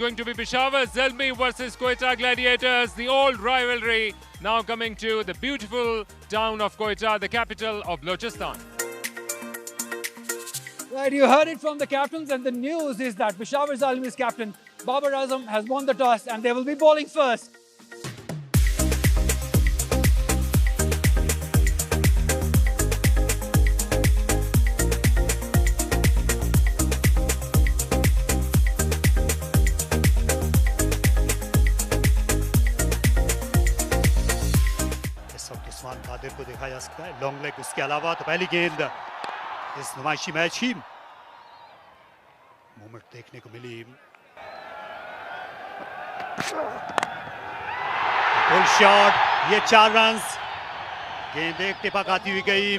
going to be Peshawar Zalmi versus Quetta Gladiators, the old rivalry now coming to the beautiful town of Quetta, the capital of Balochistan. Right, you heard it from the captains, and the news is that Peshawar Zalmi's captain Babar Azam has won the toss and they will be bowling first. Usman Qadir को देखा जा सकता है long leg, उसके अलावा तो पहली गेंद इस नुमाइशी मैच ही मोमेंट देखने को मिली। फुल शॉट, ये 4 रन्स, गेंद एक टिपा खाती हुई गई।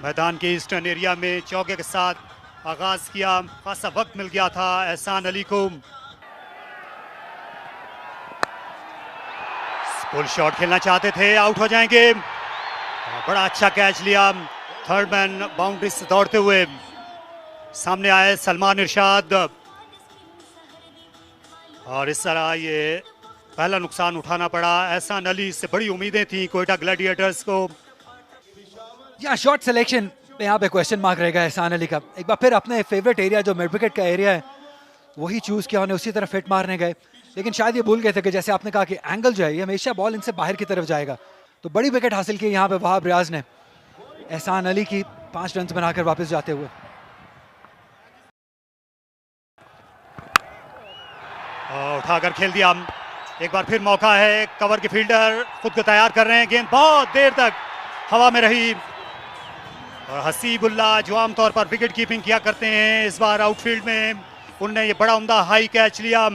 मैदान के ईस्टर्न एरिया में चौके के साथ आगाज किया, खासा वक्त मिल गया था एहसान अली को। फुल शॉट खेलना चाहते थे, आउट हो जाएंगे। बड़ा अच्छा कैच लिया, थर्ड मैन बाउंड्री से दौड़ते हुए सामने आए सलमान इरशाद, और इस तरह ये पहला नुकसान उठाना पड़ा। एहसान अली से बड़ी उम्मीदें थी क्वेटा ग्लैडिएटर्स को। या शॉट सिलेक्शन पे यहाँ पे क्वेश्चन मार्क रहेगा एहसान अली का। एक बार फिर अपने फेवरेट एरिया जो मिड विकेट का एरिया है वही चूज किया, उन्हें उसी तरफ फिट मारने गए, लेकिन शायद ये भूल गए थे कि जैसे आपने कहा कि एंगल जो है ये हमेशा बॉल इनसे बाहर की तरफ जाएगा। तो बड़ी विकेट हासिल की यहाँ पे वहाब रियाज ने एहसान अली की 5 रन बनाकर वापस जाते हुए। उठाकर खेल दिया, एक बार फिर मौका है। कवर के फील्डर खुद को तैयार कर रहे हैं, गेंद बहुत देर तक हवा में रही, और हसीबुल्लाह जो आमतौर पर विकेट कीपिंग किया करते हैं इस बार आउटफील्ड में, उनने ये बड़ा उम्दा हाई कैच लिया,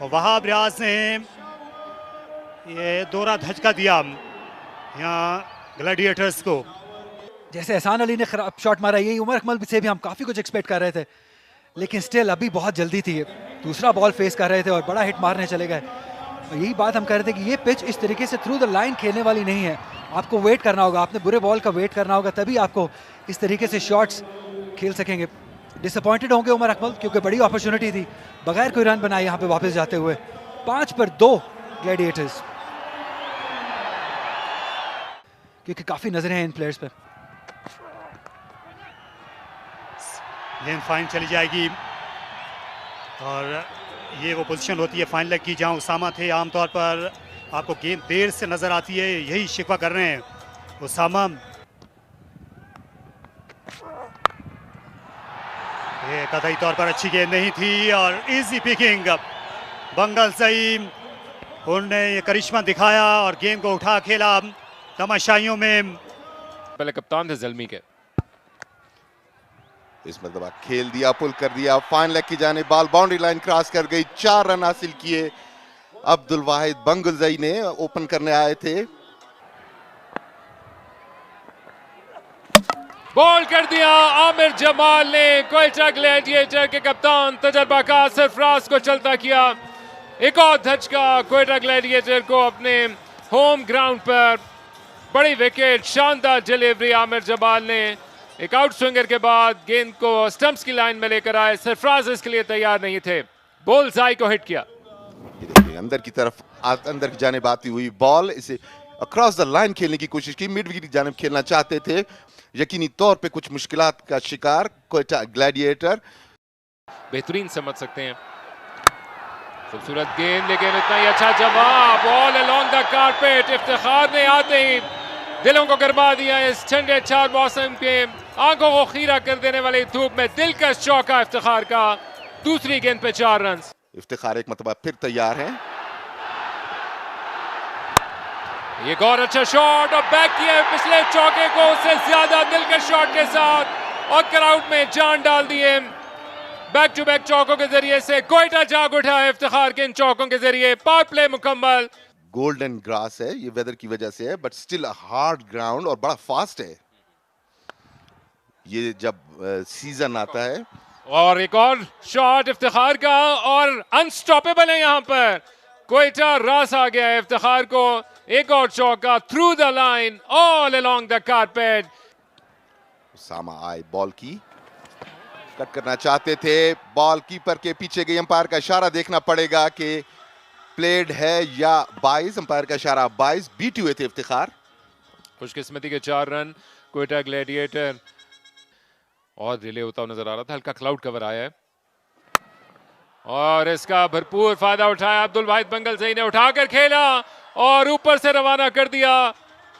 और वहाब रियाज ने ये दोहरा धचका दिया यहाँ ग्लैडिएटर्स को। जैसे एहसान अली ने खराब शॉट मारा, यही उमर अकमल से भी हम काफ़ी कुछ एक्सपेक्ट कर रहे थे, लेकिन स्टिल अभी बहुत जल्दी थी। दूसरा बॉल फेस कर रहे थे और बड़ा हिट मारने चले गए। और यही बात हम कह रहे थे कि ये पिच इस तरीके से थ्रू द लाइन खेलने वाली नहीं है। आपको वेट करना होगा, आपने बुरे बॉल का वेट करना होगा, तभी आपको इस तरीके से शॉट्स खेल सकेंगे। डिसअपॉइंटेड होंगे उमर अकमल, क्योंकि बड़ी अपॉर्चुनिटी थी, बगैर कोई रन बनाए यहाँ पे वापस जाते हुए। 5 पर 2 ग्लैडिएटर्स, क्योंकि काफी नजरें हैं इन प्लेयर्स पे। गेंद फाइन चली जाएगी, और ये वो पोजीशन होती है फाइन लेग की जहां उसामा थे। आमतौर पर आपको गेंद देर से नजर आती है, यही शिकवा कर रहे हैं उसामा। ये कतई तौर पर अच्छी गेंद नहीं थी, और इजी पिकिंग बंगल सईम, उन्होंने ये करिश्मा दिखाया और गेंद को उठा खेला तमाशाइयों में। पहले कप्तान थे ज़ल्मी के, इस मरतबा खेल दिया, पुल कर दिया, फाइन लेग की जाने, बॉल बाउंड्री लाइन क्रॉस कर गई। 4 रन हासिल किए। अब्दुल वाहिद बंगुलजई ने ओपन करने आए थे, बॉल कर दिया आमिर जमाल ने। क्वेटा ग्लैडिएटर के कप्तान तजर्बाकार सरफराज को चलता किया। एक और धचका क्वेटा ग्लैडिएटर को अपने होम ग्राउंड पर। बड़ी विकेट, शानदार डिलीवरी आमिर जमाल ने। एक आउट स्विंगर के बाद गेंद को स्टंप्स की लाइन में लेकर आए। सरफराज इसके लिए तैयार नहीं थे, बॉल जाई को हिट किया। अंदर की तरफ, अंदर की जानिब आती हुई बॉल, इसे अक्रॉस द लाइन खेलने की कोशिश की, मिड विकेट की जानिब खेलना चाहते थे। यकीनी तौर पे कुछ मुश्किलात का शिकार क्वेटा ग्लैडिएटर। बेहतरीन समझ सकते हैं, खूबसूरत गेंद, लेकिन इतना ही अच्छा जवाब। Ball along the carpet, Iftikhar ने आते ही दिलों को गरमा दिया। इस ठंडे 4 मौसम के आंखों को खीरा कर देने वाली धूप में दिलकश चौका इफ्तिखार का। दूसरी गेंद पे 4 रन। इफ्तिखार एक मरतबा फिर तैयार हैं। ये और अच्छा शॉट, और बैक किया पिछले चौके को उससे ज्यादा दिलकश शॉट के साथ, और क्राउड में जान डाल दिए। बैक टू बैक चौकों के जरिए से क्वेटा जाग उठा है इफ्तिखार के इन चौकों के जरिए। पावर प्ले मुकम्मल। गोल्डन ग्रास है, ये वेदर की वजह से है, बट स्टिल हार्ड ग्राउंड और बड़ा फास्ट है ये जब सीजन आता है। और एक और शॉट इफ्तिखार का, और अनस्टॉपेबल है यहाँ पर क्वेटा। रास आ गया है इफ्तिखार को। एक और चौका through the line, all along the carpet. Usama आए बॉल की, कट करना चाहते थे, बॉल कीपर के पीछे गई, अंपायर का इशारा देखना पड़ेगा कि प्लेड है या 22, अंपायर का इशारा 22, बीट हुए थे इफ्तिखार। खुशकिस्मती के 4 रन क्वेटा ग्लैडिएटर, और डिले होता हुआ नजर आ रहा था, हल्का क्लाउड कवर आया है और इसका भरपूर फायदा उठाया अब्दुल वाहिद बंगल सही ने, उठाकर खेला और ऊपर से रवाना कर दिया।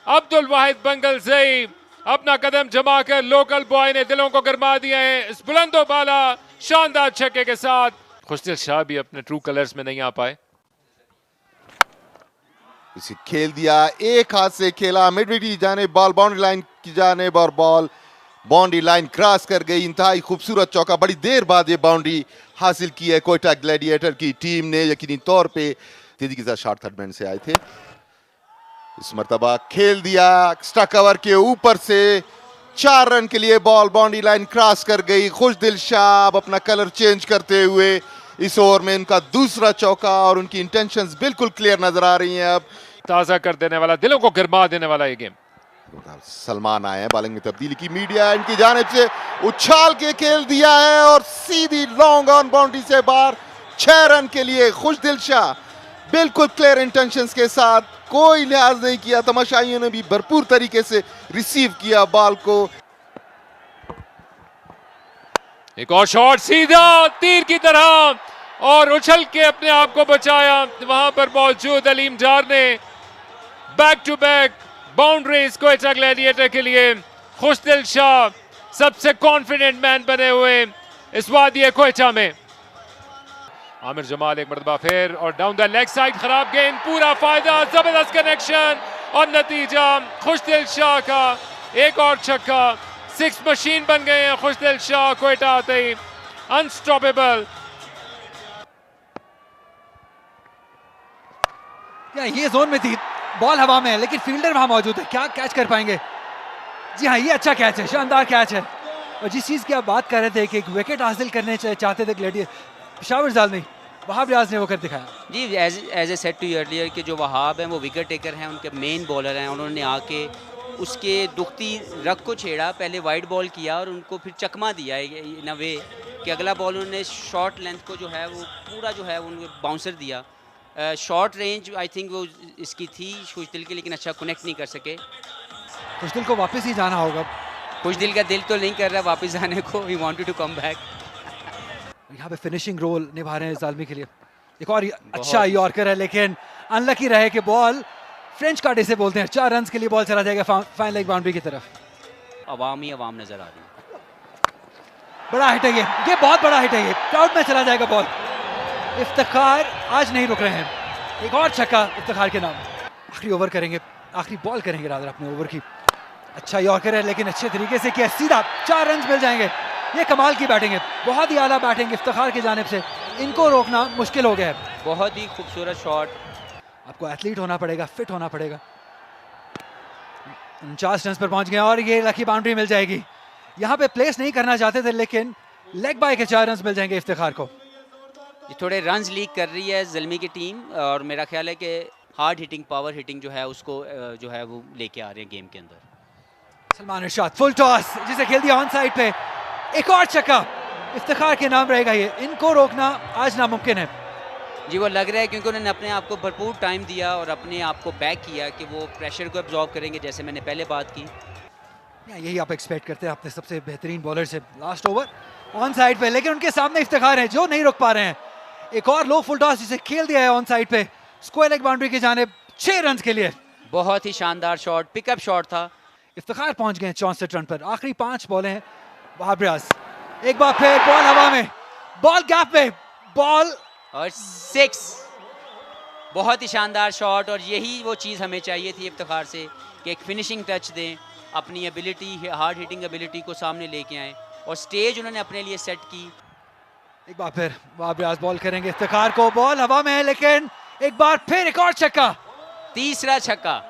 अब्दुल वाहिद बंगल सही अपना कदम जमाकर लोकल बॉय ने दिलों को गरमा दिए हैं इस बुलंदो बाला शानदार छक्के के साथ। खुशदिल शाह भी अपने ट्रू कलर्स में नहीं आ पाए। इसे खेल दिया, एक हाथ से खेला मिडविकेट की जानिब, बॉल बाउंड्री लाइन की जानिब और बॉल बाउंड्री लाइन क्रॉस कर गई। इंतहाई खूबसूरत चौका, बड़ी देर बाद ये बाउंड्री हासिल की है क्वेटा ग्लैडिएटर की टीम ने। यकीनी तौर पे तेजी के साथ शॉट थर्ड मैन से आए थे। इस मर्तबा खेल दिया एक्स्ट्रा कवर के ऊपर से, 4 रन के लिए बॉल बाउंड्री लाइन क्रॉस कर गई। खुशदिल शाह अब अपना कलर चेंज करते हुए इस ओवर में उनका दूसरा चौका, और उनकी इंटेंशंस बिल्कुल क्लियर नजर आ रही हैं। अब ताजा कर देने वाला, दिलों को गरमा देने वाला ये गेम। सलमान आए हैं, बॉलिंग में तब्दीली की, मीडिया इनकी जानिब से उछाल के खेल दिया है और सीधी लॉन्ग ऑन बाउंड्री से बाहर, 6 रन के लिए खुशदिल शाह बिल्कुल क्लियर इंटेंशंस के साथ, कोई लिहाज नहीं किया। तमाशाइयों ने भी भरपूर तरीके से रिसीव किया बॉल को। एक और शॉट सीधा तीर की तरह और उछल के अपने आप को बचाया। वहां पर मौजूद अलीम डार ने back to back boundaries Quetta Gladiator के लिए। खुशदिल शाह सबसे कॉन्फिडेंट मैन बने हुए इस वादी क्वेटा में। आमिर जमाल एक मरतबा फिर और डाउन द लेग साइड, खराब गेंद, पूरा फायदा, जबरदस्त कनेक्शन और नतीजा खुशदिल शाह का एक और छक्का। 6 मशीन बन गए हैं खुशदिल शाह क्वेटा आते ही, अनस्टॉपेबल। ये जोन में थी, बॉल हवा में है लेकिन फील्डर वहां मौजूद है, क्या कैच कर पाएंगे? जी हाँ, ये अच्छा कैच है, शानदार कैच है। और जिस चीज की आप बात कर रहे थे कि एक विकेट हासिल करने चाहते थे ग्लैडिएटर, शावर जाल नहीं, वहाब रियाज ने वो कर दिखाया। जी, as I said to earlier कि जो वहाब हैं वो विकेट टेकर हैं, उनके मेन बॉलर हैं। उन्होंने आके उसके दुखती रग को छेड़ा, पहले वाइड बॉल किया और उनको फिर चकमा दिया इन अ वे कि अगला बॉल उन्होंने शॉर्ट लेंथ को जो है वो पूरा जो है उनको बाउंसर दिया। शॉर्ट रेंज आई थिंक वो इसकी थी खुशदिल की, लेकिन अच्छा कनेक्ट नहीं कर सके। खुशदिल को वापस ही जाना होगा। खुशदिल का दिल तो नहीं कर रहा वापस जाने को, he wanted to come back. यहाँ पे फिनिशिंग रोल निभा रहे हैं जालमी के लिए। एक और अच्छा यॉर्कर है लेकिन अनलकी रहे कि बॉल फ्रेंच कार्ड इसे बोलते हैं। 4 रन के लिए बॉल चला जाएगा फाइन लेग बाउंड्री की तरफ। अवाम ही अवाम नजर आ रही है। बड़ा हिट है ये बहुत बड़ा हिट है, ये क्राउड में चला जाएगा बॉल। इफ्तिखार आज नहीं रुक रहे हैं, एक और छक्का इफ्तिखार के नाम। आखिरी ओवर करेंगे, आखिरी बॉल करेंगे रादर अपने ओवर की। अच्छा यॉर्कर है लेकिन अच्छे तरीके से किया, सीधा 4 रन मिल जाएंगे। ये कमाल की बैटिंग है, बहुत ही आला बैटिंग इफ्तिखार की जानिब से, इनको रोकना मुश्किल हो गया है। बहुत ही खूबसूरत शॉट। आपको एथलीट होना पड़ेगा, फिट होना पड़ेगा। 49 रन पर पहुंच गए और ये लकी बाउंड्री मिल जाएगी। यहाँ पे प्लेस नहीं करना चाहते थे लेकिन लेग बाय के 4 रन मिल जाएंगे इफ्तिखार को। ये थोड़े रन्स लीक कर रही है ज़ल्मी की टीम, और मेरा ख्याल है कि हार्ड हिटिंग, पावर हिटिंग जो है उसको जो है वो लेके आ रहे हैं गेम के अंदर। सलमान इरशाद फुल टॉस जिसे खेल दिया ऑन साइड पे, एक और छक्का इफ्तिखार के नाम रहेगा। ये इनको रोकना आज नामुमकिन है। जी, वो लग रहा है क्योंकि उन्होंने अपने आप को भरपूर टाइम दिया और अपने आप को बैक किया कि वो प्रेशर को एब्जॉर्ब करेंगे, जैसे मैंने पहले बात की। यही आप एक्सपेक्ट करते हैं अपने सबसे बेहतरीन बॉलर से। लास्ट ओवर ऑन साइड पे, लेकिन उनके सामने इफ्तिखार है जो नहीं रोक पा रहे हैं। एक और लो फुल टॉस जिसे खेल दिया है ऑन साइड पे, स्क्वायर लेग बाउंड्री की जानिब, 6 रन के लिए। बहुत ही शानदार शॉट, पिकअप शॉट था। इफ्तिखार पहुंच गए 64 रन पर। आखिरी 5 बॉलें हैं। वहाब रियाज एक बार फिर बॉल हवा में, बॉल गैप में, बॉल और 6। बहुत ही शानदार शॉट, और यही वो चीज़ हमें चाहिए थी इफ्तिखार से कि एक फिनिशिंग टच दें, अपनी एबिलिटी, हार्ड हिटिंग एबिलिटी को सामने लेके आएँ, और स्टेज उन्होंने अपने लिए सेट की। एक बार फिर वहाब रियाज बॉल करेंगे इफ्तिखार को, बॉल हवा में है लेकिन एक बार फिर एक और छक्का, तीसरा छक्का।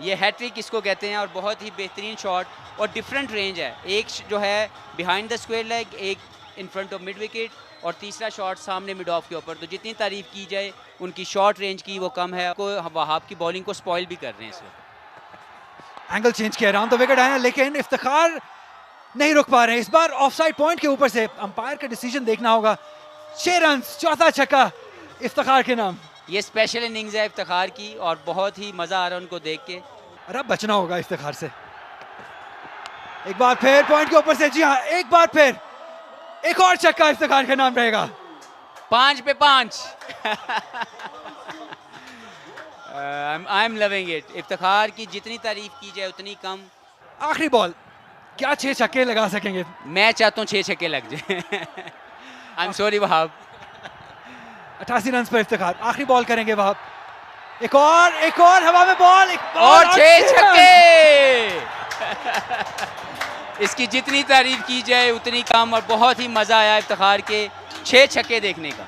ये हैट्रिक इसको कहते हैं, और बहुत ही बेहतरीन शॉट और डिफरेंट रेंज है। एक जो है बिहाइंड द स्क्वायर लेग, एक in front of mid wicket, और तीसरा शॉट सामने मिड ऑफ के ऊपर। तो जितनी तारीफ की जाए उनकी शॉर्ट रेंज की वो कम है। को वहाब की बॉलिंग को स्पॉइल भी कर रहे हैं इस वक्त। एंगल चेंज किया, राउंड द विकेट आए लेकिन इफ्तिखार नहीं रुक पा रहे हैं। इस बार ऑफसाइड पॉइंट के ऊपर से अंपायर का डिसीजन देखना होगा। 6 रन, चौथा छक्का इफ्तिखार के नाम। ये स्पेशल इनिंग्स है इफ्तिखार की और बहुत ही मज़ा आ रहा है उनको देख के। और अब बचना होगा इफ्तिखार से। एक बार फिर पॉइंट के ऊपर से, जी हाँ, एक बार फिर एक और छक्का इफ्तिखार के नाम रहेगा। 5 पे 5। I am loving it. Iftikhar की जितनी तारीफ की जाए उतनी कम। आखिरी बॉल, क्या 6 छक्के लगा सकेंगे? मैं चाहता हूँ 6 छक्के लग जाए। I am sorry Wahab. 88 run पर इफ्तिखार। आखिरी बॉल करेंगे वहाब। एक और हवा में बॉल, एक और 6 छक्के। इसकी जितनी तारीफ की जाए उतनी कम और बहुत ही मजा आया इफ्तिखार के 6 छक्के देखने का।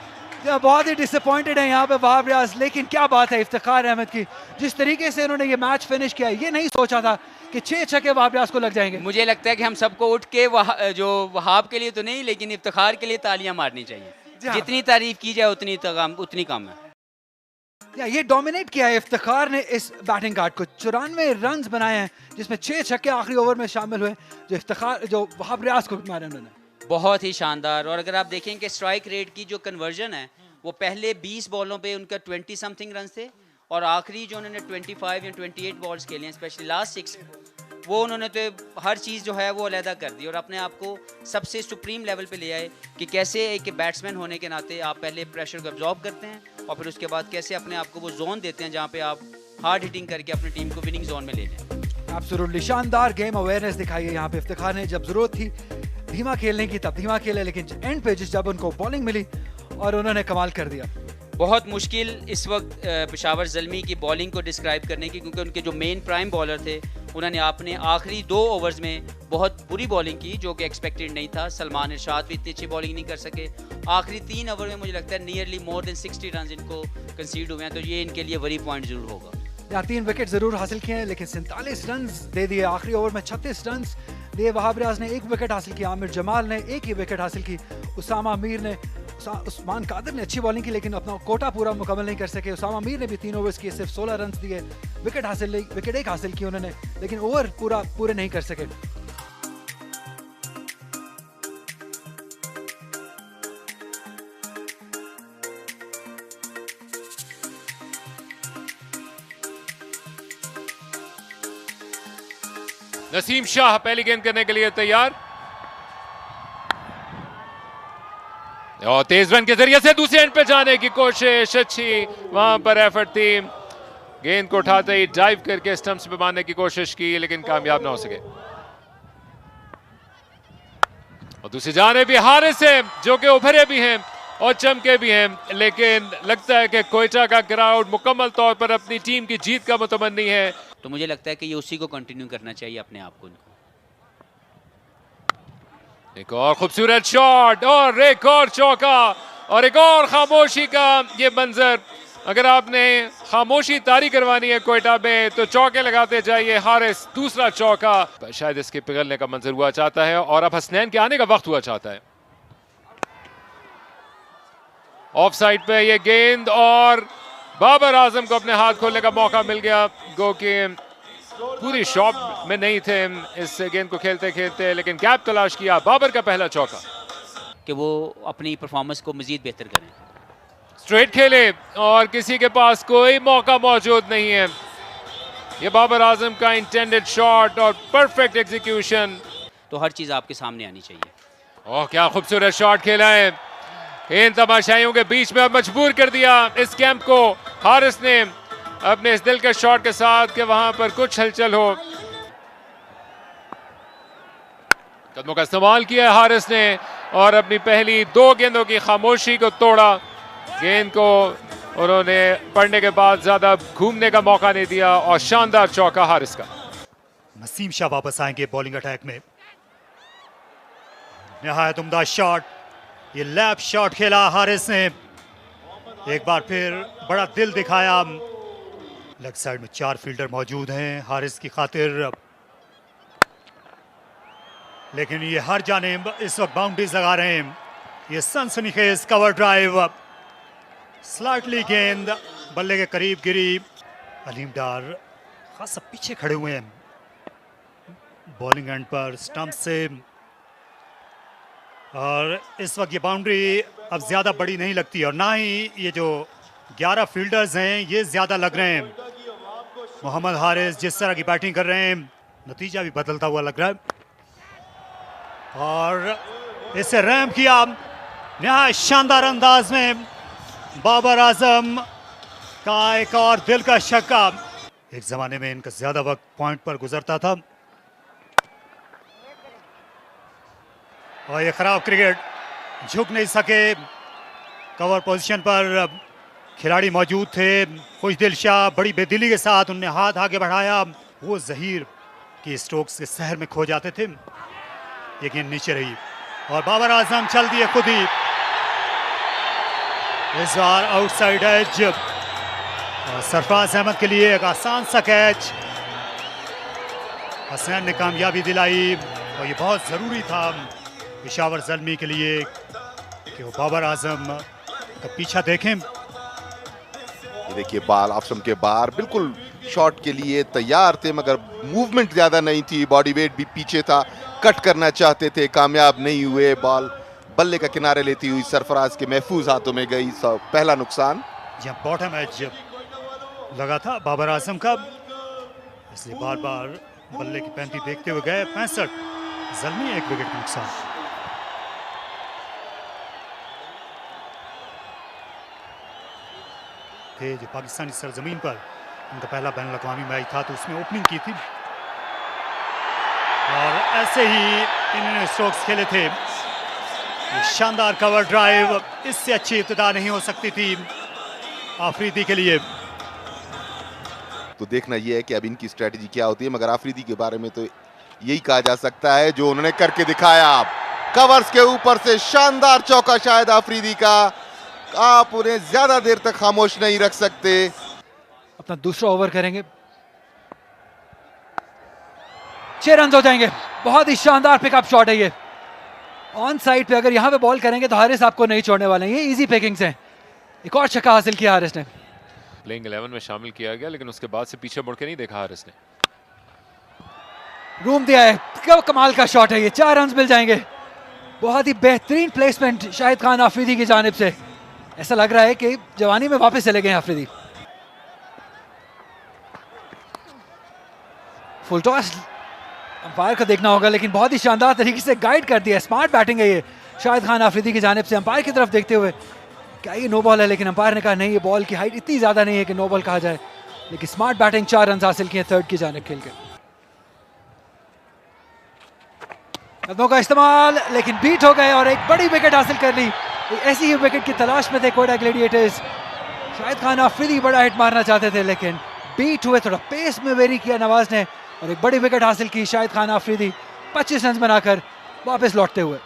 बहुत ही डिसअपॉइंटेड है यहाँ पे वहाब रियाज, लेकिन क्या बात है इफ्तिखार अहमद की, जिस तरीके से इन्होंने ये मैच फिनिश किया, ये नहीं सोचा था कि 6 छक्के वहाब रियाज को लग जाएंगे। मुझे लगता है कि हम सबको उठ के जो वहाब के लिए तो नहीं लेकिन इफ्तिखार के लिए तालियां मारनी चाहिए। जितनी तारीफ की जाए उतनी कम है। ये डोमिनेट किया है इफ्तिखार ने इस बैटिंग कार्ड को। 94 रन बनाए हैं, जिसमें 6 छक्के आखिरी ओवर में शामिल हुए जो वहाब रियाज को मारे उन्होंने। बहुत ही शानदार। और अगर आप देखें कि स्ट्राइक रेट की जो कन्वर्जन है वो पहले 20 बॉलों पे उनका 20 समथिंग रन थे और आखिरी जो उन्होंने 25 या 28 बॉल्स खेले हैं, स्पेशली लास्ट 6, वो उन्होंने तो हर चीज़ जो है वो अलहदा कर दी और अपने आप को सबसे सुप्रीम लेवल पे ले आए कि कैसे एक बैट्समैन होने के नाते आप पहले प्रेशर को एब्जॉर्ब करते हैं और फिर उसके बाद कैसे अपने आप को वो जोन देते हैं जहाँ पे आप हार्ड हिटिंग करके अपनी टीम को विनिंग जोन में ले जाएं। एब्सोल्युटली शानदार गेम अवेयरनेस दिखाई है यहाँ पे इफ्तिखार ने। जब जरूरत थी धीमा खेलने की तब धीमा खेला, लेकिन एंड पे जब उनको बॉलिंग मिली और उन्होंने कमाल कर दिया। बहुत मुश्किल इस वक्त पेशावर ज़ल्मी की बॉलिंग को डिस्क्राइब करने की, क्योंकि उनके जो मेन प्राइम बॉलर थे उन्होंने अपने आखिरी 2 ओवर्स में बहुत बुरी बॉलिंग की जो कि एक्सपेक्टेड नहीं था। सलमान इरशाद भी इतनी अच्छी बॉलिंग नहीं कर सके। आखिरी 3 ओवर में मुझे लगता है नियरली मोर देन 60 रन इनको कंसीड हुए हैं, तो ये इनके लिए वरी पॉइंट जरूर होगा। यहाँ 3 विकेट जरूर हासिल किए हैं, लेकिन 47 रन दे दिए आखिरी ओवर में। 36 रन दिए वहाब रियाज ने, 1 विकेट हासिल किया। आमिर जमाल ने 1 ही विकेट हासिल की। उसामा मीर ने, उस्मान कादर ने अच्छी बॉलिंग की लेकिन अपना कोटा पूरा मुकम्मल नहीं कर सके। उसामा मीर ने भी 3 ओवर्स किए, सिर्फ 16 रन दिए। विकेट 1 हासिल की उन्होंने, लेकिन ओवर पूरे नहीं कर सके। नसीम शाह पहली गेंद करने के लिए तैयार और तेज रन के जरिए से दूसरे एंड पे जाने की कोशिश। अच्छी वहां पर एफर्ट थी। गेंद को उठाते ही डाइव करके स्टंप्स पे मारने की कोशिश की लेकिन कामयाब ना हो सके। और दूसरी जाने भी हारिस है जो कि उभरे भी हैं और चमके भी हैं, लेकिन लगता है कि कोयटा का क्राउड मुकम्मल तौर पर अपनी टीम की जीत का मुतमन्नी है। तो मुझे लगता है कि ये उसी को कंटिन्यू करना चाहिए अपने आप को। एक और खूबसूरत शॉट और एक और चौका और एक और खामोशी का ये मंजर। अगर आपने खामोशी तारी करवानी है कोयटा में तो चौके लगाते जाइए। हारिस दूसरा चौका, शायद इसके पिघलने का मंजर हुआ चाहता है और अब हसनैन के आने का वक्त हुआ चाहता है। ऑफ साइड पे ये गेंद और बाबर आजम को अपने हाथ खोलने का मौका मिल गया। गो के पूरी शॉट में नहीं थे इस गेंद को खेलते खेलते, लेकिन गैप तलाश किया। बाबर का पहला चौका कि वो अपनी परफॉर्मेंस को मजीद बेहतर करें। स्ट्रेट खेले और किसी के पास कोई मौका मौजूद नहीं है। ये बाबर आजम का इंटेंडेड शॉट और परफेक्ट एग्जीक्यूशन। तो हर चीज़ आपके सामने आनी चाहिए। ओह क्या खूबसूरत शॉट खेला है। इन तमाशाइयों के बीच में अब मजबूर कर दिया इस कैंप को हारिस ने अपने इस दिलकश शॉट के साथ कि वहां पर कुछ हलचल हो। कदमों का इस्तेमाल किया हारिस ने और अपनी पहली 2 गेंदों की खामोशी को तोड़ा। गेंद को उन्होंने पढ़ने के बाद ज्यादा घूमने का मौका नहीं दिया और शानदार चौका हारिस का। नसीम शाह वापस आएंगे बॉलिंग अटैक में। निहायत उम्दा शॉट, ये लैप शॉट खेला हारिस ने। एक बार फिर बड़ा दिल दिखाया। लेग साइड में 4 फील्डर मौजूद हैं हारिस की खातिर, लेकिन ये हर जानिब इस वक्त बाउंड्रीज लगा रहे हैं। ये सनसनीखेज कवर ड्राइव, स्लाइटली गेंद बल्ले के करीब गिरी। अलीम डार खासा पीछे खड़े हुए हैं बॉलिंग एंड पर। स्टंप से और इस वक्त ये बाउंड्री अब ज्यादा बड़ी नहीं लगती और ना ही ये जो 11 फील्डर्स हैं ये ज्यादा लग रहे हैं। मोहम्मद हारिस जिस तरह की बैटिंग कर रहे हैं नतीजा भी बदलता हुआ लग रहा है और इससे रैम किया नहायत शानदार अंदाज में बाबर आजम का एक और दिल का छक्का। एक जमाने में इनका ज्यादा वक्त पॉइंट पर गुजरता था और ये खराब क्रिकेट झुक नहीं सके। कवर पोजीशन पर खिलाड़ी मौजूद थे। खुशदिल शाह बड़ी बेदिली के साथ उनने हाथ आगे बढ़ाया। वो जहीर की स्ट्रोक्स के सहर में खो जाते थे। ये गेंद नीचे रही और बाबर आजम चल दिए खुद ही। इस बार आउटसाइड एज और सरफराज अहमद के लिए एक आसान सा कैच। हसनैन ने कामयाबी दिलाई और ये बहुत ज़रूरी था पेशावर ज़ल्मी के लिए कि वो बाबर आजम का पीछा देखें। ये देखिए बाल ऑप्शन के बाहर बिल्कुल शॉट के लिए तैयार थे मगर मूवमेंट ज्यादा नहीं थी। बॉडी वेट भी पीछे था। कट करना चाहते थे, कामयाब नहीं हुए। बॉल बल्ले का किनारे लेती हुई सरफराज के महफूज हाथों में गई। पहला नुकसान। जब बॉटम एज लगा था बाबर आजम का, इसलिए बार बार बल्ले की पैंती देखते हुए गए। 65 ज़ल्मी 1 विकेट का नुकसान। थे जो पाकिस्तानी सरजमीन पर उनका पहला बैन अवी मैच था तो उसमें ओपनिंग की थी और ऐसे ही इन्होंने स्ट्रोक्स खेले थे। शानदार कवर ड्राइव, इससे अच्छी इब्तिदा नहीं हो सकती थी आफरीदी के लिए। तो देखना यह है कि अब इनकी स्ट्रेटजी क्या होती है मगर आफरीदी के बारे में तो यही कहा जा सकता है जो उन्होंने करके दिखाया। कवर्स के ऊपर से शानदार चौका शायद आफरीदी का। आप उन्हें ज्यादा देर तक खामोश नहीं रख सकते। अपना दूसरा ओवर करेंगे। 6 रन हो जाएंगे। बहुत ही शानदार पिकअप शॉट है ये। ऑन साइड पे अगर यहाँ पे बॉल करेंगे तो हारिस आपको नहीं छोड़ने वाले हैं। ये इजी पिकिंग्स हैं। एक और छक्का हासिल किया हारिस ने। प्लेइंग 11 में शामिल किया गया लेकिन उसके बाद से पीछे मुड़ के नहीं देखा हारिस ने। रूम दिया है। क्या कमाल का शॉट है ये। 4 रन मिल जाएंगे। बहुत ही बेहतरीन प्लेसमेंट शाहिद खान आफरीदी की जानिब से। ऐसा लग रहा है कि जवानी में वापस चले गए आफरीदी। फुल टॉस अंपायर को देखना होगा लेकिन बहुत ही शानदार तरीके से गाइड कर दिया। स्मार्ट बैटिंग है ये शाहिद खान आफरीदी की जानिब से। अंपायर की तरफ देखते हुए क्या ये नो बॉल है लेकिन अंपायर ने कहा नहीं, ये बॉल की हाइट इतनी ज्यादा नहीं है कि नो बॉल कहा जाए। लेकिन स्मार्ट बैटिंग, 4 रन हासिल किए थर्ड की जानिब खेल के। कदमों का इस्तेमाल लेकिन बीट हो गए और एक बड़ी विकेट हासिल कर ली। ऐसी ही विकेट की तलाश में थे कोयटा ग्लैडिएटर्स। शाहिद खान आफरीदी बड़ा हिट मारना चाहते थे लेकिन बीट हुए। थोड़ा पेस में वेरी किया नवाज ने और एक बड़ी विकेट हासिल की शाहिद खान आफरीदी 25 रन बनाकर वापस लौटते हुए।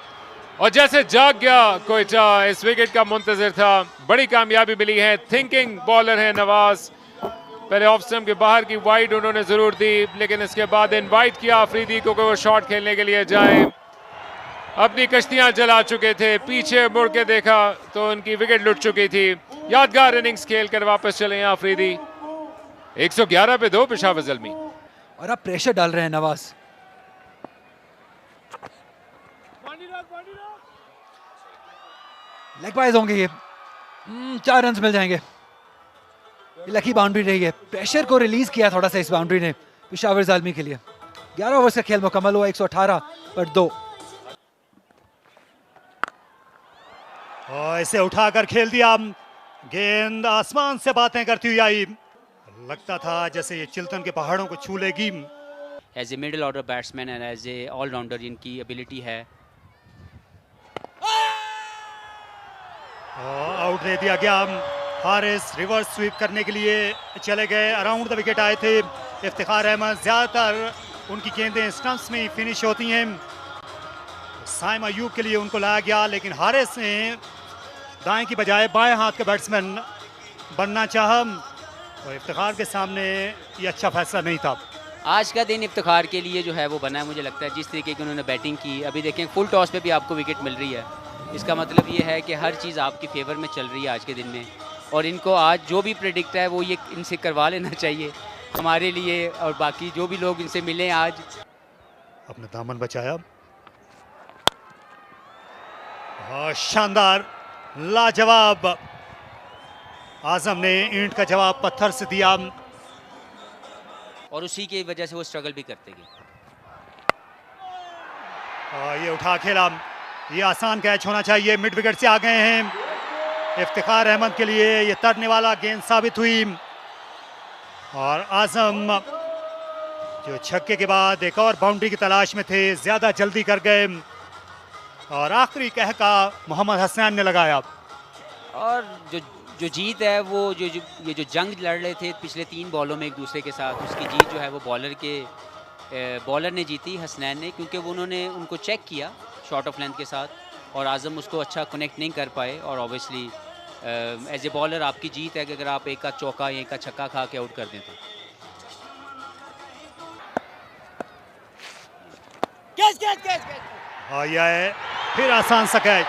और जैसे जाग गया कोयटा, इस विकेट का मुंतजर था। बड़ी कामयाबी मिली है। थिंकिंग बॉलर है नवाज। पहले ऑफ स्टंप के बाहर की वाइड उन्होंने जरूर दी लेकिन इसके बाद इनवाइट किया आफरीदी को कि वो शॉट खेलने के लिए जाए। अपनी कश्तियां जला चुके थे। पीछे मुड़ के देखा तो उनकी विकेट लुट चुकी थी। यादगार इनिंग्स खेलकर वापस चले हैं आफरीदी। 111 पे 2 पेशावर ज़ल्मी। और अब प्रेशर डाल रहे हैं नवाज। लेग बाइज होंगे ये। 4 रन मिल जाएंगे। लकी बाउंड्री रही है। प्रेशर को रिलीज किया थोड़ा सा इस बाउंड्री ने पेशावर ज़ल्मी के लिए। 11 ओवर का खेल मुकम्मल हुआ। 118 पर 2। और इसे उठाकर खेल दिया। गेंद आसमान से बातें करती हुई आई। लगता था जैसे ये चिल्तन के पहाड़ों को छू लेगी। As a middle order batsman and as a all-rounder इनकी एबिलिटी है। आउट दे दिया गया। हारिस रिवर्स स्वीप करने के लिए चले गए। अराउंड द विकेट आए थे इफ्तिखार अहमद। ज्यादातर उनकी गेंदें स्टंप्स में ही फिनिश होती हैं। साइम अयूब के लिए उनको लाया गया लेकिन हारिस ने दाएं की बजाय बाएं हाथ का बैट्समैन बनना चाहा और इफ्तिखार के सामने ये अच्छा फैसला नहीं था। आज का दिन इफ्तिखार के लिए जो है वो बना है। मुझे लगता है जिस तरीके की उन्होंने बैटिंग की। अभी देखें फुल टॉस पे भी आपको विकेट मिल रही है। इसका मतलब ये है कि हर चीज़ आपकी फेवर में चल रही है आज के दिन में। और इनको आज जो भी प्रेडिक्ट है वो ये इनसे करवा लेना चाहिए हमारे लिए और बाकी जो भी लोग इनसे मिले आज। अपना दामन बचाया। शानदार, लाजवाब। आजम ने ईंट का जवाब पत्थर से दिया और उसी की वजह से वो स्ट्रगल भी करते गए। ये उठा खेला, ये आसान कैच होना चाहिए। मिड विकेट से आ गए हैं इफ्तिखार अहमद के लिए ये तरने वाला गेंद साबित हुई और आजम जो छक्के के बाद एक और बाउंड्री की तलाश में थे, ज्यादा जल्दी कर गए और आखिरी कहका मोहम्मद हसनैन ने लगाया। और जो जीत है वो ये जो जंग लड़ रहे थे पिछले 3 बॉलों में एक दूसरे के साथ, उसकी जीत जो है वो बॉलर ने जीती, हसनैन ने, क्योंकि वो उन्होंने उनको चेक किया शॉर्ट ऑफ लेंथ के साथ और आजम उसको अच्छा कनेक्ट नहीं कर पाए। और ऑब्वियसली एज ए बॉलर आपकी जीत है कि अगर आप एक का चौका या एक का छक्का खा के आउट कर दें तो। यह है फिर आसान सा catch,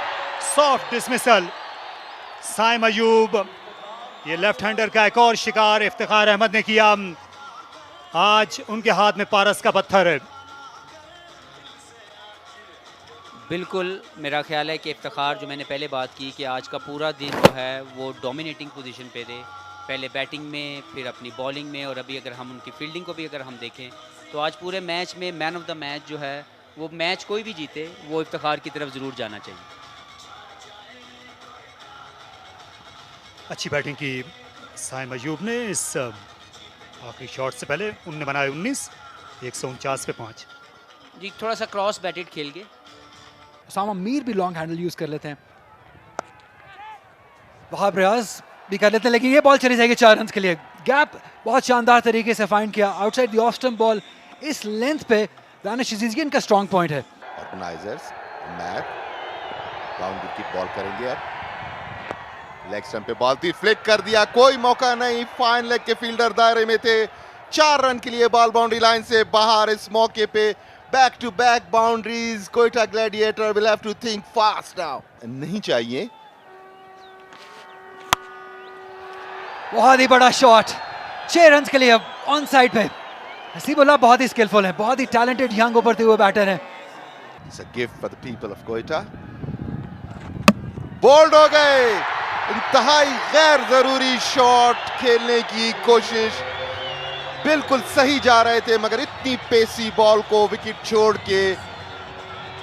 soft dismissal. Saim Ayub, ये लेफ्ट हैंडर का एक और शिकार इफ्तिखार अहमद ने किया। आज उनके हाथ में पारस का पत्थर है। बिल्कुल, मेरा ख्याल है कि इफ्तिखार, जो मैंने पहले बात की कि आज का पूरा दिन जो है वो डोमिनेटिंग पोजीशन पे थे, पहले बैटिंग में, फिर अपनी बॉलिंग में, और अभी अगर हम उनकी फील्डिंग को भी अगर हम देखें तो आज पूरे मैच में मैन ऑफ द मैच जो है वो, मैच कोई भी जीते, वो इफ्तिखार की तरफ ज़रूर जाना चाहिए। अच्छी बैटिंग की साइम अयूब ने इस आखिरी शॉट से पहले। उन्होंने बनाए 19, 149 पे 5। जी, थोड़ा सा क्रॉस बैटेड खेल के। उसामा मीर भी लॉन्ग हैंडल यूज कर लेते हैं, वहाब रियाज भी कर लेते हैं, लेकिन ये बॉल चली जाएगी 4 रन के लिए। गैप बहुत शानदार तरीके से फाइंड किया outside the off stump ball. इस लेंथ पे दानिश अजीज, ये इनका स्ट्रॉन्ग पॉइंट है। ऑर्गेनाइजर्स मैच बाउंड्री की बॉल करेंगे। अब लेग स्टंप पे बॉल थी, फ्लिक कर दिया, कोई मौका नहीं। फाइन लेग के फील्डर दायरे में थे। 4 रन के लिए बॉल बाउंड्री लाइन से बाहर। इस मौके पे back to back boundaries. Quetta Gladiator will have to think fast now. नहीं चाहिए। बहुत ही बड़ा शॉट, 6 रन के लिए अब ऑन साइड पे। हसीबुल्लाह बहुत ही स्किलफुल है, बहुत ही टैलेंटेड यंग उभरते हुए बैटर है। It's a gift for the people of Quetta. Bowled हो गए। इंतहाई गैर जरूरी शॉट खेलने की कोशिश, बिल्कुल सही जा रहे थे, मगर इतनी पेसी बॉल को विकेट छोड़ के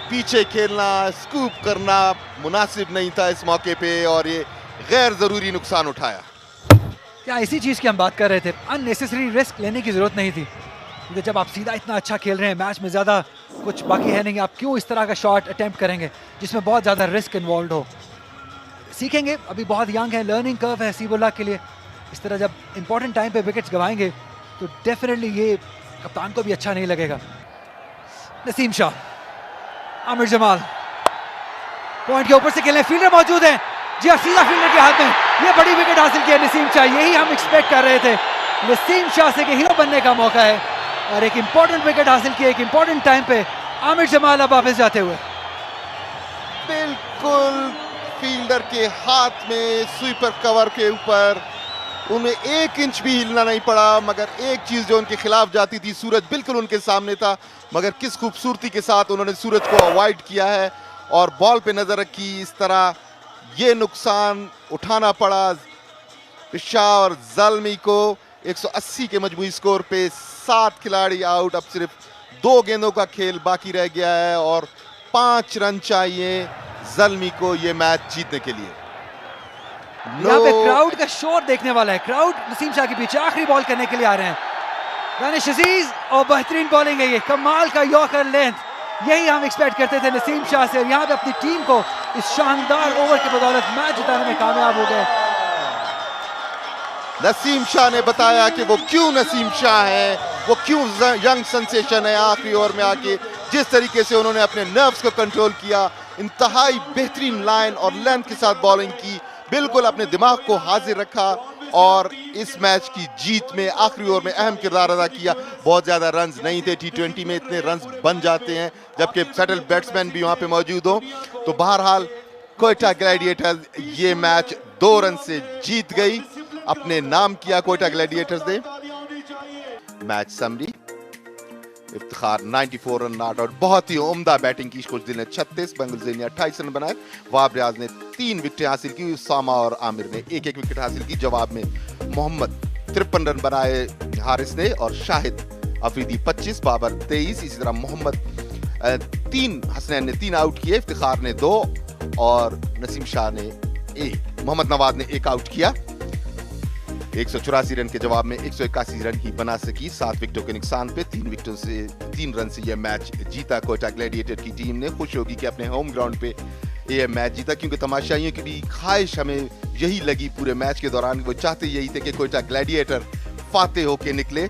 पीछे खेलना, स्कूप करना मुनासिब नहीं था इस मौके पे, और ये गैर जरूरी नुकसान उठाया। क्या इसी चीज की हम बात कर रहे थे, अननेसेसरी रिस्क लेने की जरूरत नहीं थी, क्योंकि जब आप सीधा इतना अच्छा खेल रहे हैं, मैच में ज्यादा कुछ बाकी है नहीं, आप क्यों इस तरह का शॉट अटेम्प्ट करेंगे जिसमें बहुत ज्यादा रिस्क इन्वॉल्व हो। सीखेंगे, अभी बहुत यंग है, लर्निंग कर्व है हसीबुल्लाह के लिए। इस तरह जब इंपॉर्टेंट टाइम पे विकेट्स गवाएंगे तो डेफिनेटली ये कप्तान को भी अच्छा नहीं लगेगा। नसीम शाह, आमिर जमाल पॉइंट के ऊपर से खेलें, फील्डर मौजूद है। जी सीधा फील्डर के हाथ में, ये बड़ी विकेट हासिल की है नसीम शाह, यही हम एक्सपेक्ट कर रहे थे। नसीम शाह से हीरो बनने का मौका है और एक इंपॉर्टेंट विकेट हासिल की, एक इंपॉर्टेंट टाइम पे। आमिर जमाल अब वापस जाते हुए, बिल्कुल फील्डर के हाथ में, स्वीपर कवर के ऊपर, उन्हें 1 इंच भी हिलना नहीं पड़ा। मगर एक चीज जो उनके खिलाफ जाती थी, सूरज बिल्कुल उनके सामने था, मगर किस खूबसूरती के साथ उन्होंने सूरज को अवॉइड किया है और बॉल पे नजर रखी। इस तरह ये नुकसान उठाना पड़ा पेशावर ज़ल्मी को। 180 के मजमूई स्कोर पे 7 खिलाड़ी आउट। अब सिर्फ 2 गेंदों का खेल बाकी रह गया है और 5 रन चाहिए ज़ल्मी को ये मैच जीतने के लिए। यहाँ पे क्राउड का शोर देखने वाला है। क्राउड नसीम शाह के पीछे आखिरी बॉल करने के लिए आ रहे हैं। दानिश अजीज, और बेहतरीन बॉलिंग है ये, कमाल का यॉर्कर लेंथ, यही हम एक्सपेक्ट करते थे नसीम शाह से। और यहाँ पे अपनी टीम को इस शानदार ओवर की बदौलत मैच जिताने में कामयाब हो गए। नसीम शाह ने बताया कि वो क्यों नसीम शाह है, वो क्यों यंग सेंसेशन है। आखिरी ओवर में आके जिस तरीके से उन्होंने अपने नर्व्स को कंट्रोल किया, इंतहाई बेहतरीन लाइन और लेंथ के साथ बॉलिंग की, बिल्कुल अपने दिमाग को हाजिर रखा और इस मैच की जीत में आखिरी ओवर में अहम किरदार अदा किया। बहुत ज़्यादा रन्स नहीं थे, T20 में इतने रन्स बन जाते हैं जबकि सेटल बैट्समैन भी वहाँ पे मौजूद हो। तो बहरहाल कोयटा ग्लैडिएटर्स ये मैच 2 रन से जीत गई, अपने नाम किया कोयटा ग्लैडिएटर्स ने। Match summary, Iftikhar 94 run not out. बहुत ही उम्दा बैटिंग की खुशदिल ने 36, बंगलुरु ने 28 रन बनाए। वाब रियाज ने 3 विकेटें हासिल की। उसामा और आमिर ने एक विकेट हासिल की। जवाब में मोहम्मद 53 रन बनाए हारिस ने, और शाहिद अफरीदी 25, बाबर 23, इसी तरह मोहम्मद 3, हसनैन ने 3 आउट किए, इफ्तिखार ने 2 और नसीम शाह ने 1। मोहम्मद नवाज ने 1 आउट किया। 184 रन के जवाब में 181 रन ही बना सकी। 7 विकेटों के नुकसान पे 3 रन से यह मैच जीता कोयटा ग्लैडिएटर की टीम ने। खुश होगी कि अपने होम ग्राउंड पे यह मैच जीता, क्योंकि तमाशाइयों की भी ख्वाहिश हमें यही लगी पूरे मैच के दौरान। वो चाहते यही थे कि कोयटा ग्लैडिएटर फातेह होके निकले।